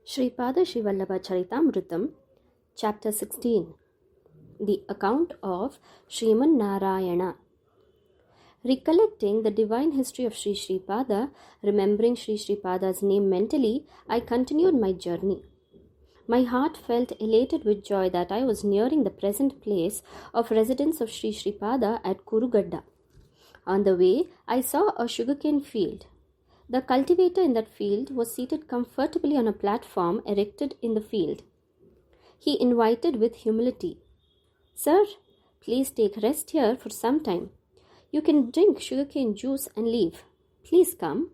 Sripada Srivallabha Charitamrutam, Chapter 16. The Account of Sreeman Narayana. Recollecting the divine history of Sri Sripada, remembering Sri Sripada's name mentally, I continued my journey. My heart felt elated with joy that I was nearing the present place of residence of Sri Sripada at Kurugadda. On the way, I saw a sugarcane field. The cultivator in that field was seated comfortably on a platform erected in the field. He invited with humility, "Sir, please take rest here for some time. You can drink sugarcane juice and leave. Please come."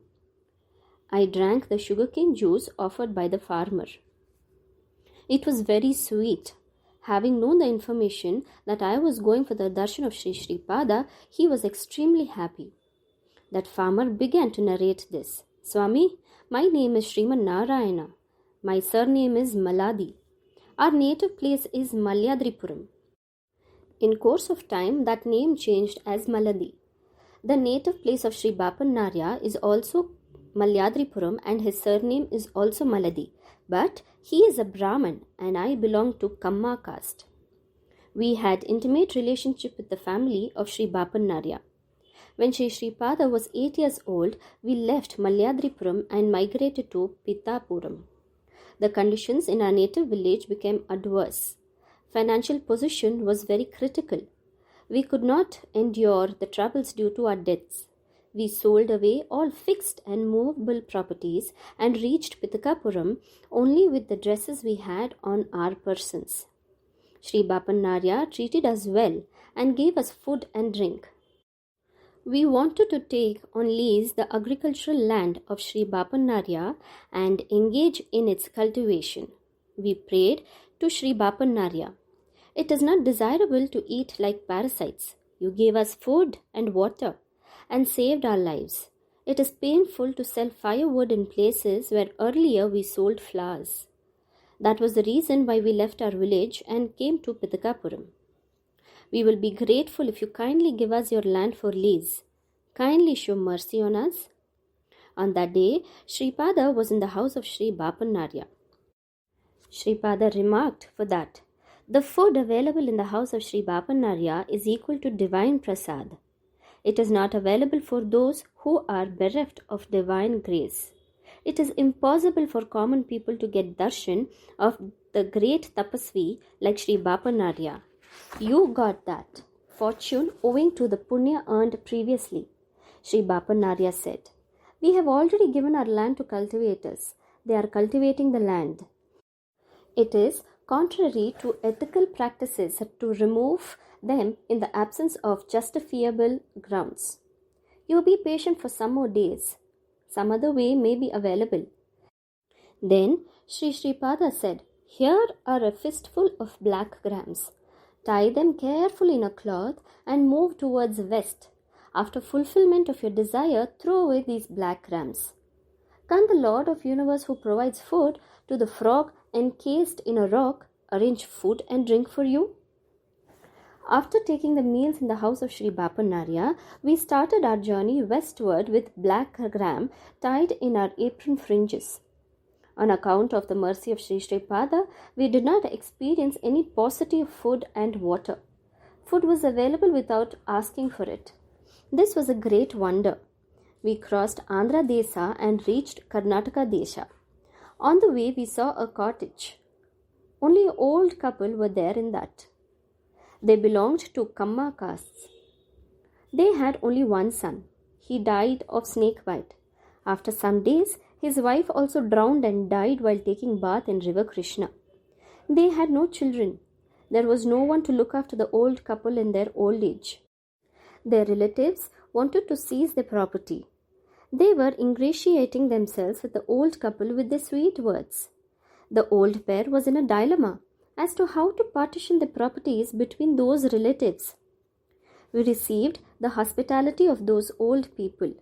I drank the sugarcane juice offered by the farmer. It was very sweet. Having known the information that I was going for the darshan of Sri Sripada, he was extremely happy. That farmer began to narrate this. "Swami, my name is Sreeman Narayana. My surname is Maladi. Our native place is Malyadripuram." In course of time, that name changed as Maladi. The native place of Sri Bapanarya is also Malyadripuram and his surname is also Maladi. But he is a Brahman and I belong to Kamma caste. We had intimate relationship with the family of Sri Bapanarya. When Sri Sripada was 8 years old, we left Malyadripuram and migrated to Pitapuram. The conditions in our native village became adverse. Financial position was very critical. We could not endure the troubles due to our debts. We sold away all fixed and movable properties and reached Pitakapuram only with the dresses we had on our persons. Sri Bapanarya treated us well and gave us food and drink. We wanted to take on lease the agricultural land of Sri Bapanarya and engage in its cultivation. We prayed to Sri Bapanarya, "It is not desirable to eat like parasites. You gave us food and water and saved our lives. It is painful to sell firewood in places where earlier we sold flowers." That was the reason why we left our village and came to Pitakapuram. "We will be grateful if you kindly give us your land for lease. Kindly show mercy on us." On that day, Sripada was in the house of Sri Bapanarya. Sripada remarked for that, "The food available in the house of Sri Bapanarya is equal to divine prasad. It is not available for those who are bereft of divine grace. It is impossible for common people to get darshan of the great tapasvi like Sri Bapanarya. You got that fortune owing to the punya earned previously." Sri Bapanarya said, "We have already given our land to cultivators. They are cultivating the land. It is contrary to ethical practices to remove them in the absence of justifiable grounds. You be patient for some more days. Some other way may be available." Then Sri Sripada said, "Here are a fistful of black grams. Tie them carefully in a cloth and move towards the west. After fulfillment of your desire, throw away these black grams. Can the Lord of Universe, who provides food to the frog encased in a rock, arrange food and drink for you?" After taking the meals in the house of Sri Bapanarya, we started our journey westward with black gram tied in our apron fringes. On account of the mercy of Sri Sripada, we did not experience any paucity of food and water. Food was available without asking for it. This was a great wonder. We crossed Andhra Desa and reached Karnataka Desha. On the way, we saw a cottage. Only an old couple were there in that. They belonged to Kamma castes. They had only one son. He died of snake bite. After some days, his wife also drowned and died while taking bath in river Krishna. They had no children. There was no one to look after the old couple in their old age. Their relatives wanted to seize their property. They were ingratiating themselves with the old couple with their sweet words. The old pair was in a dilemma as to how to partition the properties between those relatives. We received the hospitality of those old people.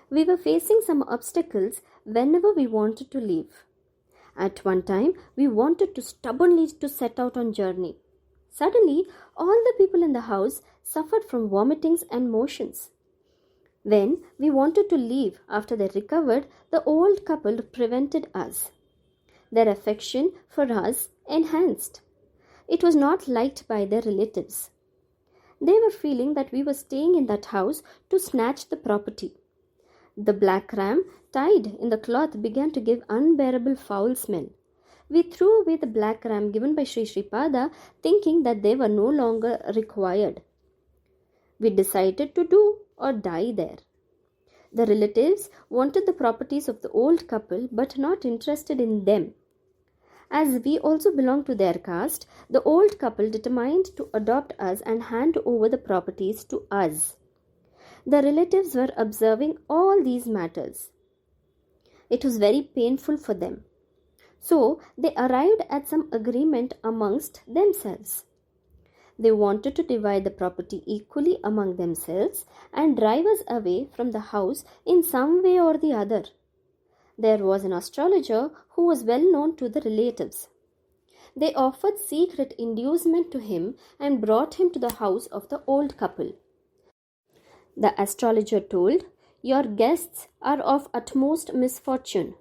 We were facing some obstacles whenever we wanted to leave. At one time, we wanted to stubbornly to set out on journey. Suddenly, all the people in the house suffered from vomitings and motions. When we wanted to leave after they recovered, the old couple prevented us. their affection for us enhanced. It was not liked by their relatives. They were feeling that we were staying in that house to snatch the property. The black ram tied in the cloth began to give unbearable foul smell. We threw away the black ram given by Sri Sripada, thinking that they were no longer required. We decided to do or die there. The relatives wanted the properties of the old couple but not interested in them. As we also belonged to their caste, the old couple determined to adopt us and hand over the properties to us. The relatives were observing all these matters. It was very painful for them. So they arrived at some agreement amongst themselves. They wanted to divide the property equally among themselves and drive us away from the house in some way or the other. There was an astrologer who was well known to the relatives. They offered secret inducement to him and brought him to the house of the old couple. The astrologer told, "Your guests are of utmost misfortune.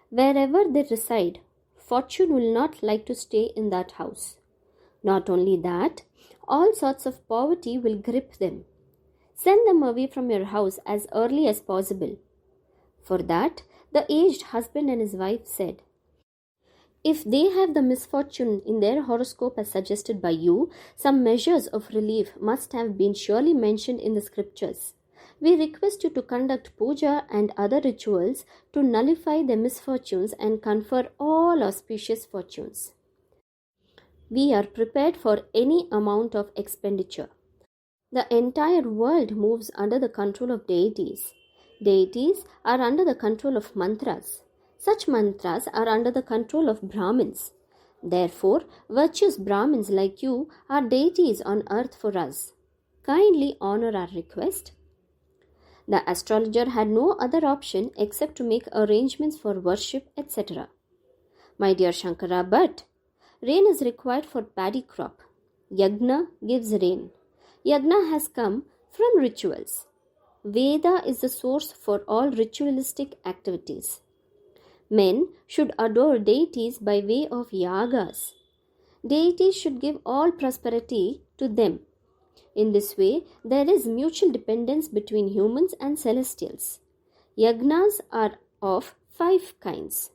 Wherever they reside, fortune will not like to stay in that house. Not only that, all sorts of poverty will grip them. Send them away from your house as early as possible." For that, the aged husband and his wife said, "If they have the misfortune in their horoscope as suggested by you, some measures of relief must have been surely mentioned in the scriptures. We request you to conduct puja and other rituals to nullify their misfortunes and confer all auspicious fortunes. We are prepared for any amount of expenditure. The entire world moves under the control of deities. Deities are under the control of mantras. Such mantras are under the control of Brahmins. Therefore, virtuous Brahmins like you are deities on earth for us. Kindly honor our request." The astrologer had no other option except to make arrangements for worship, etc. "My dear Shankara, but rain is required for paddy crop. Yagna gives rain. Yagna has come from rituals. Veda is the source for all ritualistic activities. Men should adore deities by way of yagas. Deities should give all prosperity to them. In this way, there is mutual dependence between humans and celestials. Yagnas are of 5 kinds,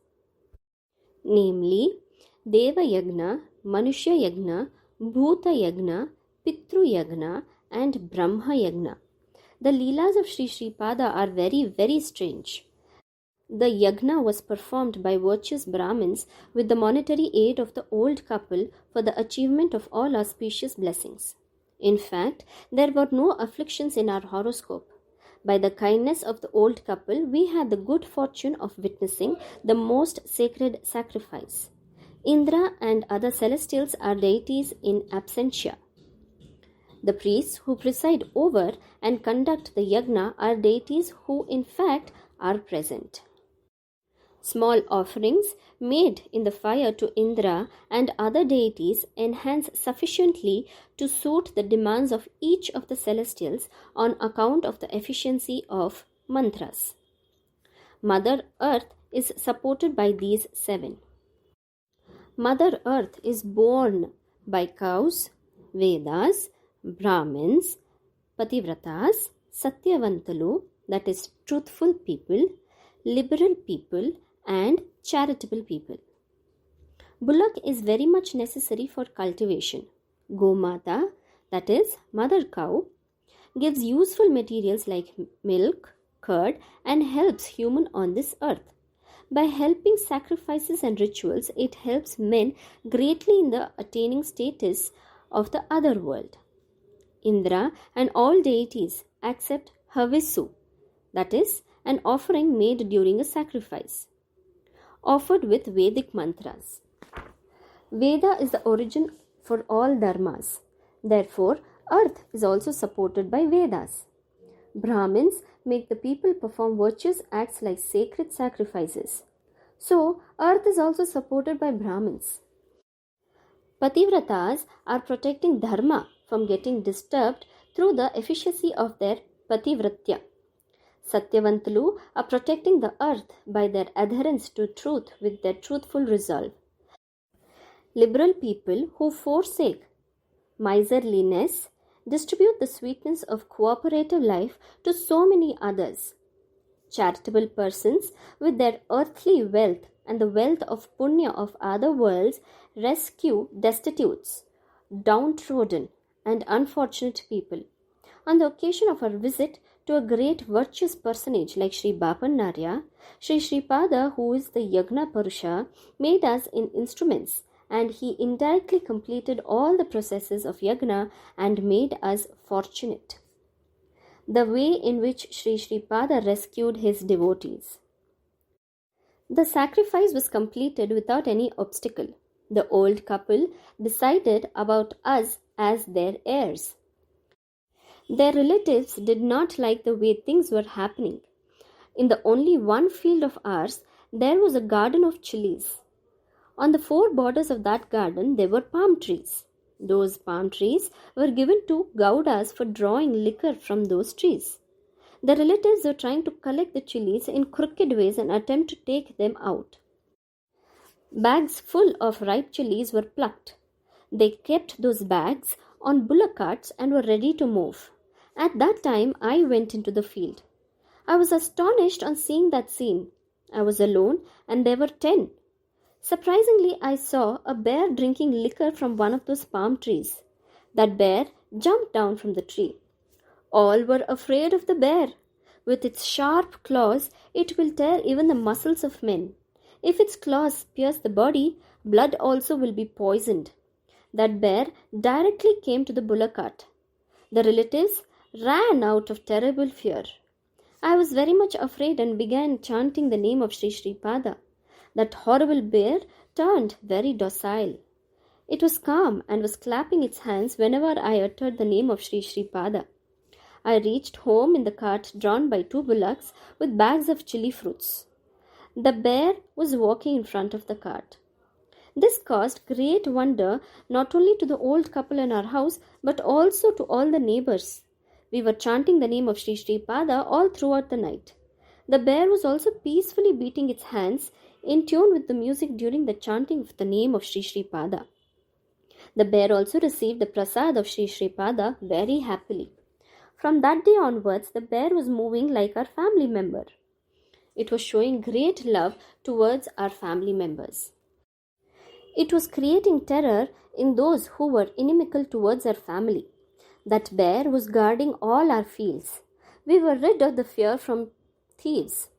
namely Deva Yagna, Manushya Yagna, Bhuta Yagna, Pitru Yagna, and Brahma Yagna. The Leelas of Sri Sripada are very, very strange. The yagna was performed by virtuous Brahmins with the monetary aid of the old couple for the achievement of all auspicious blessings. In fact, there were no afflictions in our horoscope. By the kindness of the old couple, we had the good fortune of witnessing the most sacred sacrifice. Indra and other celestials are deities in absentia. The priests who preside over and conduct the yagna are deities who in fact are present. Small offerings made in the fire to Indra and other deities enhance sufficiently to suit the demands of each of the celestials on account of the efficiency of mantras. Mother Earth is supported by these 7. Mother Earth is borne by cows, Vedas, Brahmins, Pativratas, Satyavantalu, that is truthful people, liberal people, and charitable people. Bullock is very much necessary for cultivation. Gomata, that is mother cow, gives useful materials like milk, curd, and helps human on this earth. By helping sacrifices and rituals, it helps men greatly in the attaining status of the other world. Indra and all deities accept havisu, that is an offering made during a sacrifice, offered with Vedic mantras. Veda is the origin for all dharmas. Therefore, earth is also supported by Vedas. Brahmins make the people perform virtuous acts like sacred sacrifices. So, earth is also supported by Brahmins. Pativratas are protecting dharma from getting disturbed through the efficacy of their pativratya. Satyavantalu are protecting the earth by their adherence to truth with their truthful resolve. Liberal people who forsake miserliness distribute the sweetness of cooperative life to so many others. Charitable persons, with their earthly wealth and the wealth of punya of other worlds, rescue destitutes, downtrodden, and unfortunate people. On the occasion of our visit to a great virtuous personage like Sri Bapanarya, Sri Sripada, who is the Yagna Purusha, made us in instruments, and he indirectly completed all the processes of Yagna and made us fortunate. The way in which Sri Sripada rescued his devotees. The sacrifice was completed without any obstacle. The old couple decided about us as their heirs. Their relatives did not like the way things were happening. In the only one field of ours, there was a garden of chilies. On the four borders of that garden, there were palm trees. Those palm trees were given to Gaudas for drawing liquor from those trees. The relatives were trying to collect the chilies in crooked ways and attempt to take them out. Bags full of ripe chilies were plucked. They kept those bags on bullock carts and were ready to move. At that time, I went into the field. I was astonished on seeing that scene. I was alone and there were 10. Surprisingly, I saw a bear drinking liquor from one of those palm trees. That bear jumped down from the tree. All were afraid of the bear. With its sharp claws, it will tear even the muscles of men. If its claws pierce the body, blood also will be poisoned. That bear directly came to the bullock cart. The relatives ran out of terrible fear. I was very much afraid and began chanting the name of Sri Sripada. That horrible bear turned very docile. It was calm and was clapping its hands whenever I uttered the name of Sri Sripada. I reached home in the cart drawn by 2 bullocks with bags of chili fruits. The bear was walking in front of the cart. This caused great wonder not only to the old couple in our house but also to all the neighbors. We were chanting the name of Sri Sripada all throughout the night. The bear was also peacefully beating its hands in tune with the music during the chanting of the name of Sri Sripada. The bear also received the prasad of Sri Sripada very happily. From that day onwards, the bear was moving like our family member. It was showing great love towards our family members. It was creating terror in those who were inimical towards our family. That bear was guarding all our fields. We were rid of the fear from thieves.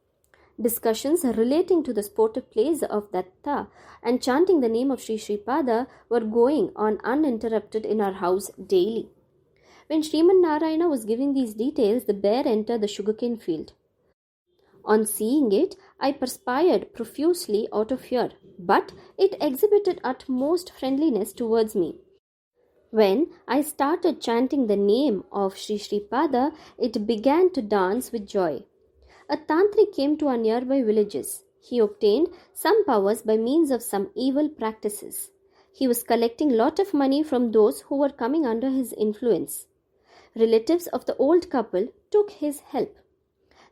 Discussions relating to the sportive plays of Datta and chanting the name of Sri Sripada were going on uninterrupted in our house daily. When Sreeman Narayana was giving these details, the bear entered the sugarcane field. On seeing it, I perspired profusely out of fear, but it exhibited utmost friendliness towards me. When I started chanting the name of Sri Sripada, it began to dance with joy. A tantric came to our nearby villages. He obtained some powers by means of some evil practices. He was collecting lot of money from those who were coming under his influence. Relatives of the old couple took his help.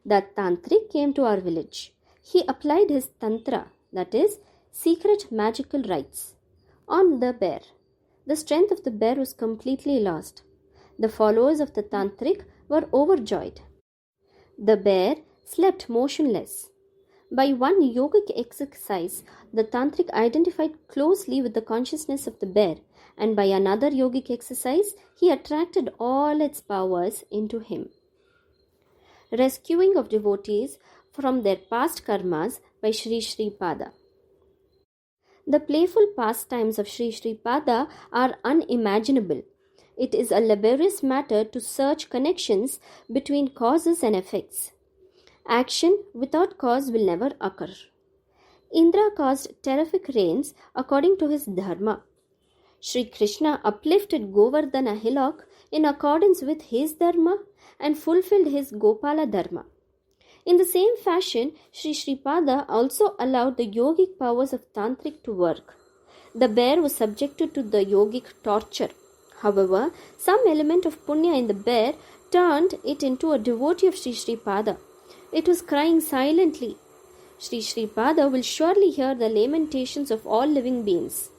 That tantric came to our village. He applied his tantra, that is, secret magical rites, on the bear. The strength of the bear was completely lost. The followers of the tantric were overjoyed. The bear slept motionless. By one yogic exercise, the tantric identified closely with the consciousness of the bear, and by another yogic exercise, he attracted all its powers into him. Rescuing of devotees from their past karmas by Sri Sripada. The playful pastimes of Sri Sripada are unimaginable. It is a laborious matter to search connections between causes and effects. Action without cause will never occur. Indra caused terrific rains according to his dharma. Sri Krishna uplifted Govardhana hillock in accordance with his dharma and fulfilled his Gopala dharma. In the same fashion, Sri Sripada also allowed the yogic powers of tantric to work. The bear was subjected to the yogic torture. However, some element of punya in the bear turned it into a devotee of Sri Sripada. It was crying silently. Sri Pada will surely hear the lamentations of all living beings.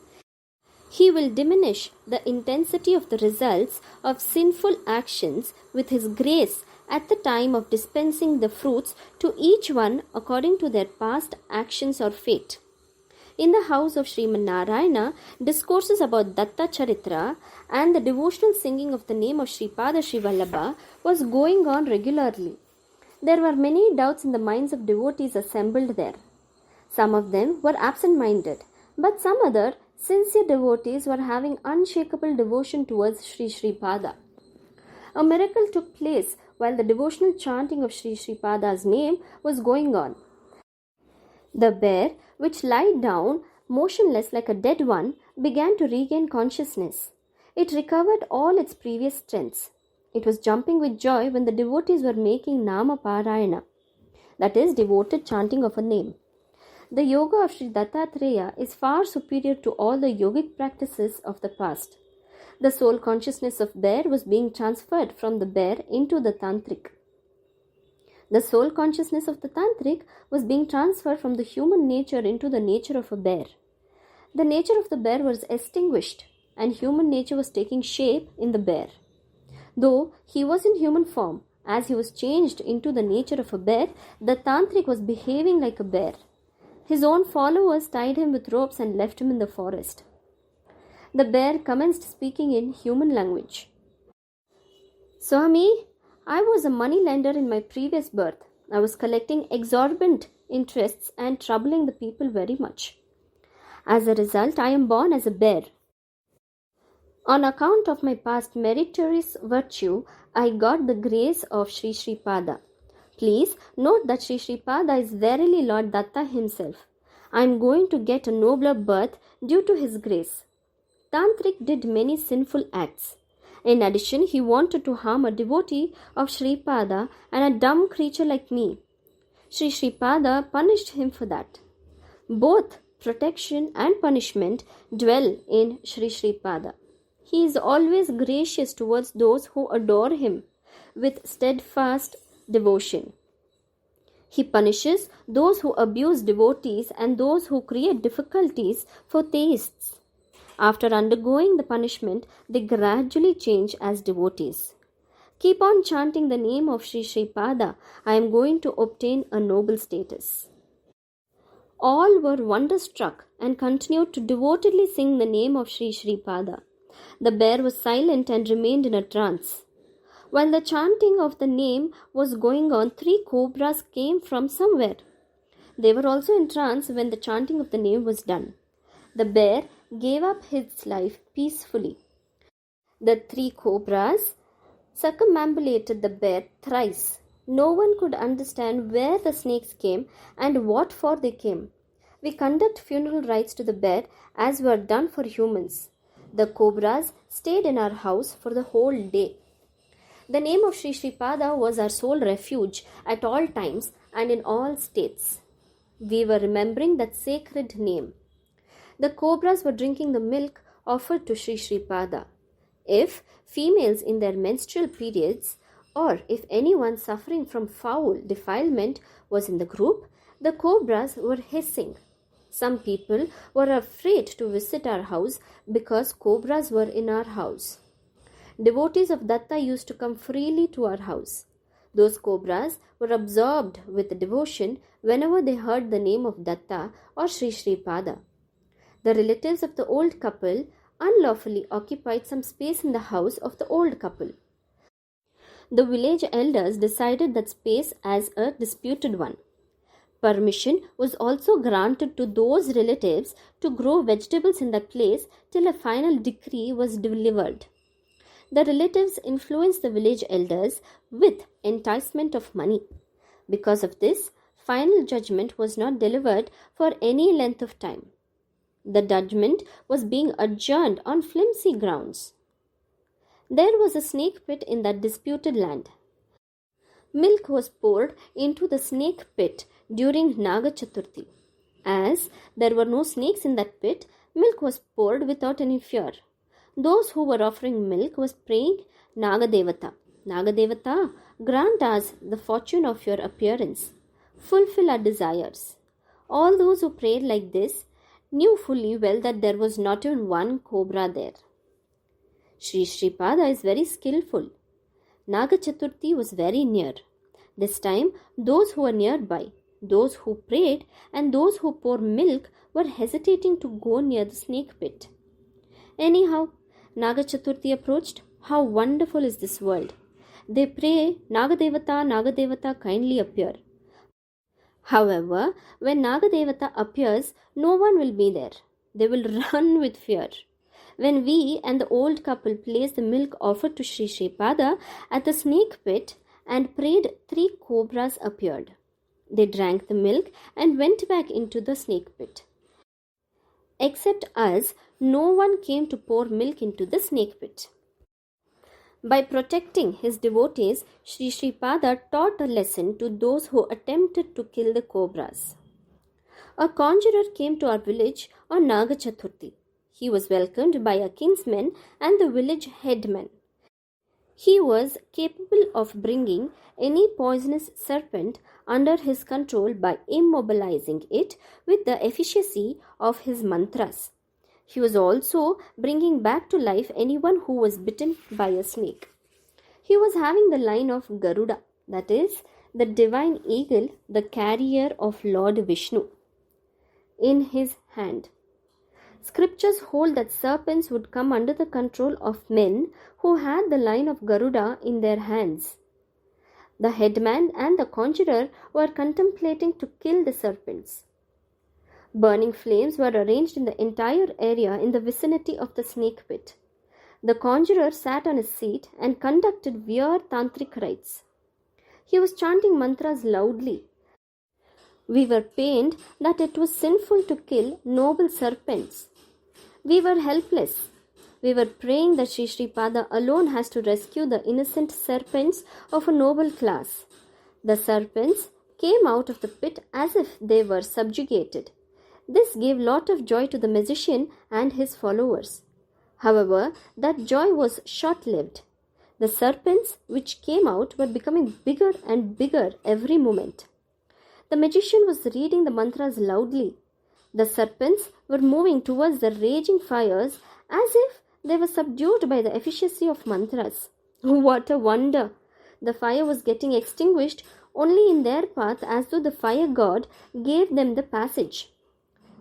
He will diminish the intensity of the results of sinful actions with His grace at the time of dispensing the fruits to each one according to their past actions or fate. In the house of Sreeman Narayana, discourses about Datta Charitra and the devotional singing of the name of Sripada Sri Vallabha was going on regularly. There were many doubts in the minds of devotees assembled there. Some of them were absent-minded, but some other sincere devotees were having unshakable devotion towards Sri Pada. A miracle took place while the devotional chanting of Sri Pada's name was going on. The bear, which lay down motionless like a dead one, began to regain consciousness. It recovered all its previous strengths. It was jumping with joy when the devotees were making Nama Parayana, that is, devoted chanting of a name. The yoga of Sri Dattatreya is far superior to all the yogic practices of the past. The soul consciousness of bear was being transferred from the bear into the tantric. The soul consciousness of the tantric was being transferred from the human nature into the nature of a bear. The nature of the bear was extinguished and human nature was taking shape in the bear. Though he was in human form, as he was changed into the nature of a bear, the tantric was behaving like a bear. His own followers tied him with ropes and left him in the forest. The bear commenced speaking in human language. Swami, I was a money lender in my previous birth. I was collecting exorbitant interests and troubling the people very much. As a result, I am born as a bear. On account of my past meritorious virtue, I got the grace of Sri Pada. Please note that Sri Pada is verily Lord Datta himself. I am going to get a nobler birth due to his grace. Tantric did many sinful acts. In addition, he wanted to harm a devotee of Sri Pada and a dumb creature like me. Sri Pada punished him for that. Both protection and punishment dwell in Sri Pada. He is always gracious towards those who adore him with steadfast devotion. He punishes those who abuse devotees and those who create difficulties for theists. After undergoing the punishment, they gradually change as devotees. Keep on chanting the name of Sri Pada. I am going to obtain a noble status. All were wonderstruck and continued to devotedly sing the name of Sri Pada. The bear was silent and remained in a trance. While the chanting of the name was going on, 3 cobras came from somewhere. They were also in trance when the chanting of the name was done. The bear gave up his life peacefully. The 3 cobras circumambulated the bear thrice. No one could understand where the snakes came and what for they came. We conduct funeral rites to the bear as were done for humans. The cobras stayed in our house for the whole day. The name of Sri Pada was our sole refuge at all times and in all states. We were remembering that sacred name. The cobras were drinking the milk offered to Sri Pada. If females in their menstrual periods or if anyone suffering from foul defilement was in the group, the cobras were hissing. Some people were afraid to visit our house because cobras were in our house. Devotees of Datta used to come freely to our house. Those cobras were absorbed with devotion whenever they heard the name of Datta or Sri Pada. The relatives of the old couple unlawfully occupied some space in the house of the old couple. The village elders decided that space as a disputed one. Permission was also granted to those relatives to grow vegetables in that place till a final decree was delivered. The relatives influenced the village elders with enticement of money. Because of this, final judgment was not delivered for any length of time. The judgment was being adjourned on flimsy grounds. There was a snake pit in that disputed land. Milk was poured into the snake pit during Naga Chaturthi. As there were no snakes in that pit, milk was poured without any fear. Those who were offering milk was praying Naga Devata. Nagadevata, grant us the fortune of your appearance. Fulfill our desires. All those who prayed like this knew fully well that there was not even one cobra there. Sri Sripada is very skillful. Naga Chaturthi was very near. This time, those who were nearby, those who prayed, and those who pour milk were hesitating to go near the snake pit. Anyhow, Naga Chaturthi approached. How wonderful is this world! They pray, Nagadevata, Nagadevata, kindly appear. However, when Nagadevata appears, no one will be there. They will run with fear. When we and the old couple placed the milk offered to Sri Sripada at the snake pit and prayed, 3 cobras appeared. They drank the milk and went back into the snake pit. Except us, no one came to pour milk into the snake pit. By protecting his devotees, Sri Sripada taught a lesson to those who attempted to kill the cobras. A conjurer came to our village on Naga Chaturthi. He was welcomed by a kinsman and the village headman. He was capable of bringing any poisonous serpent under his control by immobilizing it with the efficacy of his mantras. He was also bringing back to life anyone who was bitten by a snake. He was having the line of Garuda, that is, the divine eagle, the carrier of Lord Vishnu, in his hand. Scriptures hold that serpents would come under the control of men who had the line of Garuda in their hands. The headman and the conjurer were contemplating to kill the serpents. Burning flames were arranged in the entire area in the vicinity of the snake pit. The conjurer sat on his seat and conducted weird tantric rites. He was chanting mantras loudly. We were pained that it was sinful to kill noble serpents. We were helpless. We were praying that Sri Sripada alone has to rescue the innocent serpents of a noble class. The serpents came out of the pit as if they were subjugated. This gave lot of joy to the magician and his followers. However, that joy was short-lived. The serpents which came out were becoming bigger and bigger every moment. The magician was reading the mantras loudly. The serpents were moving towards the raging fires as if they were subdued by the efficacy of mantras. What a wonder! The fire was getting extinguished only in their path as though the fire god gave them the passage.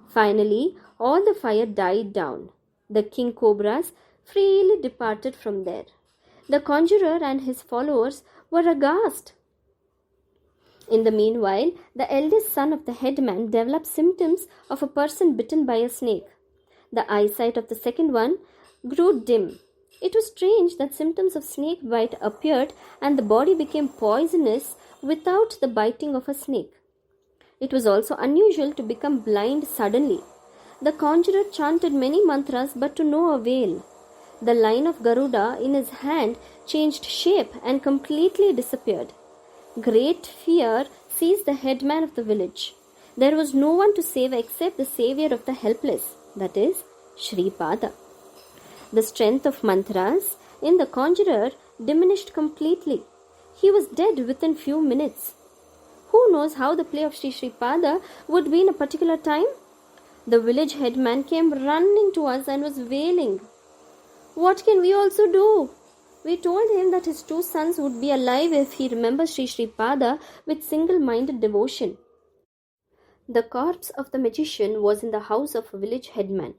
Finally, all the fire died down. The king cobras freely departed from there. The conjurer and his followers were aghast. In the meanwhile, the eldest son of the headman developed symptoms of a person bitten by a snake. The eyesight of the second one grew dim. It was strange that symptoms of snake bite appeared and the body became poisonous without the biting of a snake. It was also unusual to become blind suddenly. The conjurer chanted many mantras but to no avail. The line of Garuda in his hand changed shape and completely disappeared. Great fear seized the headman of the village. There was no one to save except the savior of the helpless, that is, Sripada. The strength of mantras in the conjurer diminished completely. He was dead within few minutes. Who knows how the play of Sri Sripada would be in a particular time? The village headman came running to us and was wailing. What can we also do? We told him that his 2 sons would be alive if he remembers Sri Sripada with single-minded devotion. The corpse of the magician was in the house of a village headman.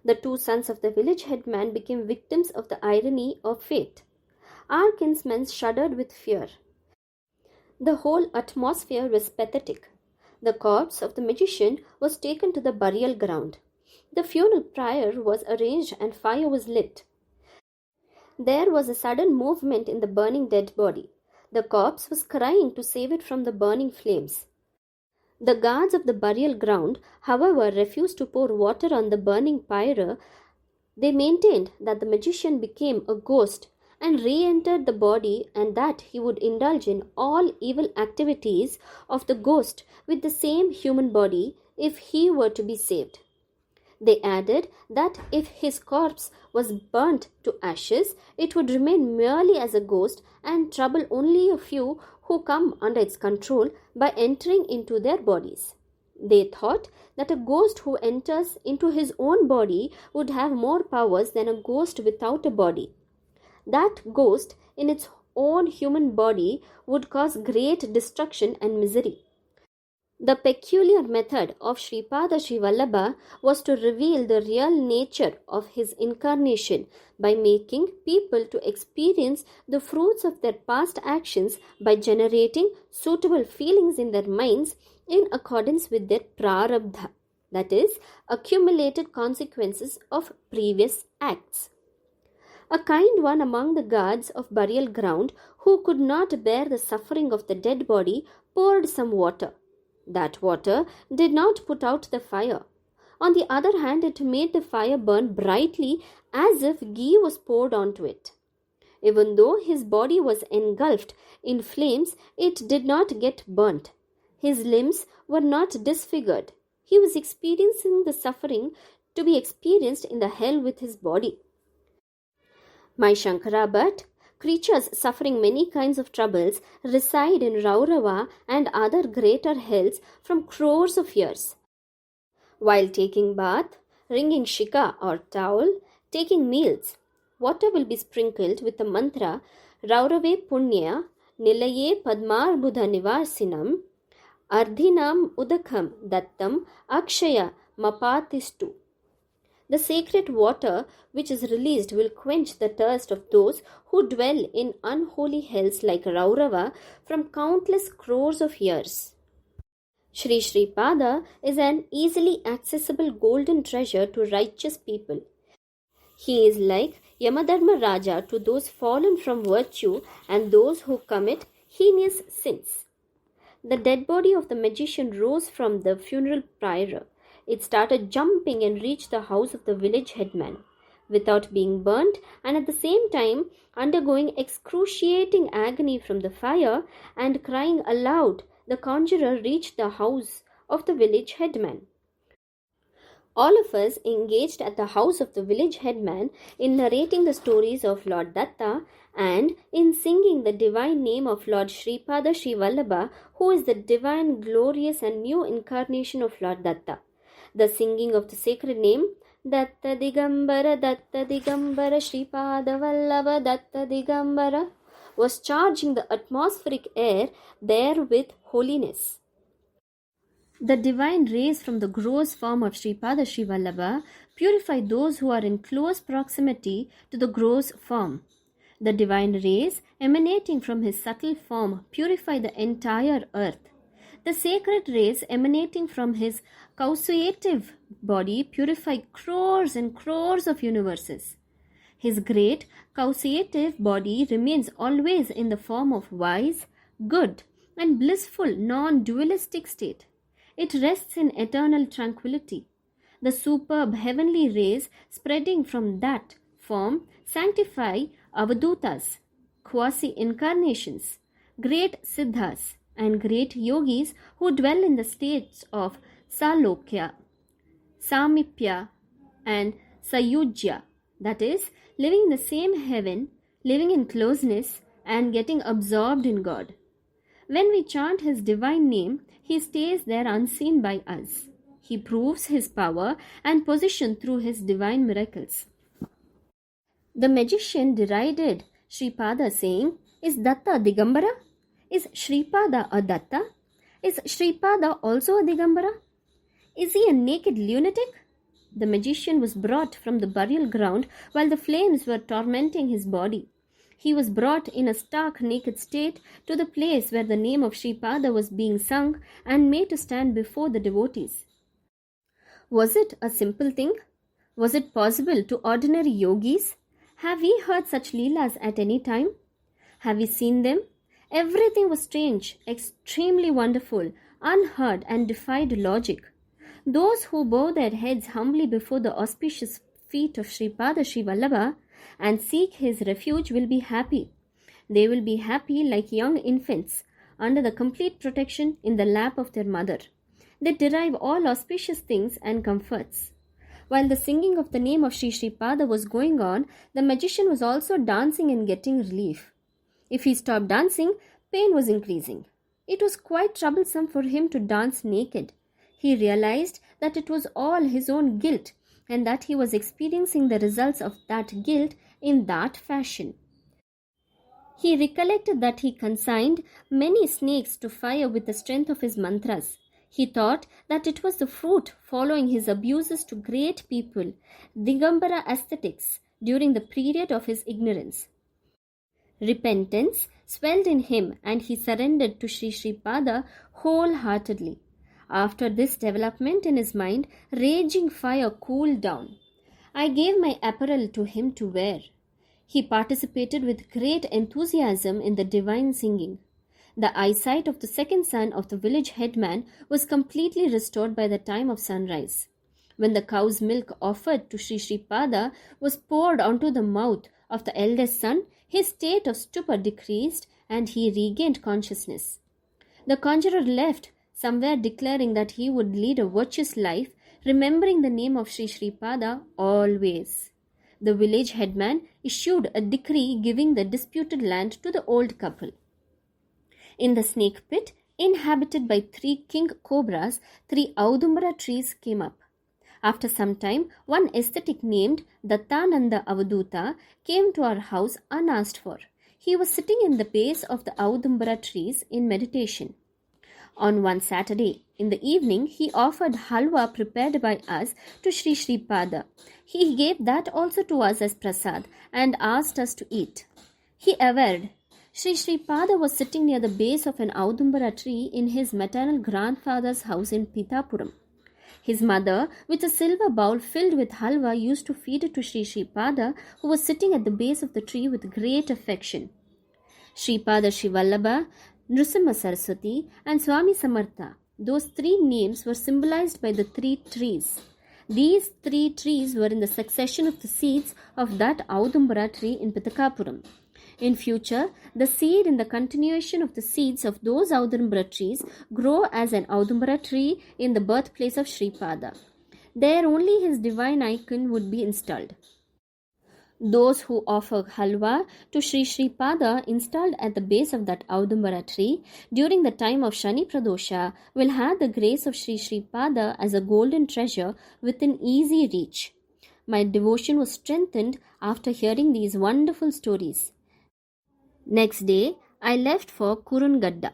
The 2 sons of the village headman became victims of the irony of fate. Our kinsmen shuddered with fear. The whole atmosphere was pathetic. The corpse of the magician was taken to the burial ground. The funeral pyre was arranged and fire was lit. There was a sudden movement in the burning dead body. The corpse was crying to save it from the burning flames. The guards of the burial ground, however, refused to pour water on the burning pyre. They maintained that the magician became a ghost and re-entered the body and that he would indulge in all evil activities of the ghost with the same human body if he were to be saved. They added that if his corpse was burnt to ashes, it would remain merely as a ghost and trouble only a few who come under its control by entering into their bodies. They thought that a ghost who enters into his own body would have more powers than a ghost without a body. That ghost in its own human body would cause great destruction and misery. The peculiar method of Sripada Srivallabha was to reveal the real nature of his incarnation by making people to experience the fruits of their past actions by generating suitable feelings in their minds in accordance with their prarabdha, that is, accumulated consequences of previous acts. A kind one among the guards of burial ground, who could not bear the suffering of the dead body, poured some water. That water did not put out the fire. On the other hand, it made the fire burn brightly as if ghee was poured onto it. Even though his body was engulfed in flames, it did not get burnt. His limbs were not disfigured. He was experiencing the suffering to be experienced in the hell with his body. My Shankara Bhatt, creatures suffering many kinds of troubles reside in Raurava and other greater hells from crores of years. While taking bath, wringing shika or towel, taking meals, water will be sprinkled with the mantra Raurave Punya Nilaye Padmarbudha Nivarsinam Ardhinam Udakam Dattam Akshaya Mapatistu. The sacred water which is released will quench the thirst of those who dwell in unholy hells like Raurava from countless crores of years. Sri Sripada is an easily accessible golden treasure to righteous people. He is like Yamadharma Raja to those fallen from virtue and those who commit heinous sins. The dead body of the magician rose from the funeral pyre. It started jumping and reached the house of the village headman. Without being burnt and at the same time undergoing excruciating agony from the fire and crying aloud, the conjurer reached the house of the village headman. All of us engaged at the house of the village headman in narrating the stories of Lord Datta and in singing the divine name of Lord Sripada Srivallabha, who is the divine, glorious and new incarnation of Lord Datta. The singing of the sacred name Datta Digambara Sripada Vallabha Datta Digambara was charging the atmospheric air there with holiness. The divine rays from the gross form of Sripada Srivallabha purify those who are in close proximity to the gross form. The divine rays emanating from his subtle form purify the entire earth. The sacred rays emanating from his causative body purify crores and crores of universes. His great causative body remains always in the form of wise, good, and blissful non-dualistic state. It rests in eternal tranquility. The superb heavenly rays spreading from that form sanctify avadutas, quasi-incarnations, great siddhas, and great yogis who dwell in the states of Salokya, Samipya, and Sayujya, that is, living in the same heaven, living in closeness, and getting absorbed in God. When we chant his divine name, he stays there unseen by us. He proves his power and position through his divine miracles. The magician derided Sripada, saying, "Is Datta Digambara? Is Sripada a Datta? Is Sripada also a Digambara? Is he a naked lunatic?" The magician was brought from the burial ground while the flames were tormenting his body. He was brought in a stark naked state to the place where the name of Sripada was being sung and made to stand before the devotees. Was it a simple thing? Was it possible to ordinary yogis? Have we heard such leelas at any time? Have we seen them? Everything was strange, extremely wonderful, unheard, and defied logic. Those who bow their heads humbly before the auspicious feet of Sripada Srivallabha and seek his refuge will be happy. They will be happy like young infants, under the complete protection in the lap of their mother. They derive all auspicious things and comforts. While the singing of the name of Sri Sri Pada was going on, the magician was also dancing and getting relief. If he stopped dancing, pain was increasing. It was quite troublesome for him to dance naked. He realized that it was all his own guilt and that he was experiencing the results of that guilt in that fashion. He recollected that he consigned many snakes to fire with the strength of his mantras. He thought that it was the fruit following his abuses to great people, Digambara ascetics, during the period of his ignorance. Repentance swelled in him and he surrendered to Sri Sri Pada wholeheartedly. After this development in his mind, raging fire cooled down. I gave my apparel to him to wear. He participated with great enthusiasm in the divine singing. The eyesight of the second son of the village headman was completely restored by the time of sunrise. When the cow's milk offered to Sri Sri Pada was poured onto the mouth of the eldest son, his state of stupor decreased and he regained consciousness. The conjurer left, somewhere declaring that he would lead a virtuous life, remembering the name of Sri Sri Pada always. The village headman issued a decree giving the disputed land to the old couple. In the snake pit, inhabited by 3 king cobras, 3 Audumbara trees came up. After some time, one ascetic named Dattananda Avaduta came to our house unasked for. He was sitting in the base of the Audumbara trees in meditation. On one Saturday, in the evening, he offered halwa prepared by us to Sri Sri Pada. He gave that also to us as prasad and asked us to eat. He averred, Sri Sri Pada was sitting near the base of an Audumbara tree in his maternal grandfather's house in Pitapuram. His mother, with a silver bowl filled with halwa, used to feed it to Sri Sri Pada, who was sitting at the base of the tree with great affection. Sri Pada Sri Vallabha, Nrsimha Saraswati and Swami Samartha. Those 3 names were symbolized by the 3 trees. These 3 trees were in the succession of the seeds of that Audumbara tree in Pitakapuram. In future, the seed in the continuation of the seeds of those Audumbara trees grow as an Audumbara tree in the birthplace of Sri Pada. There only his divine icon would be installed. Those who offer halwa to Sri Sri Pada installed at the base of that Audumbara tree during the time of Shani Pradosha will have the grace of Sri Sri Pada as a golden treasure within easy reach. My devotion was strengthened after hearing these wonderful stories. Next day, I left for Kurungadda.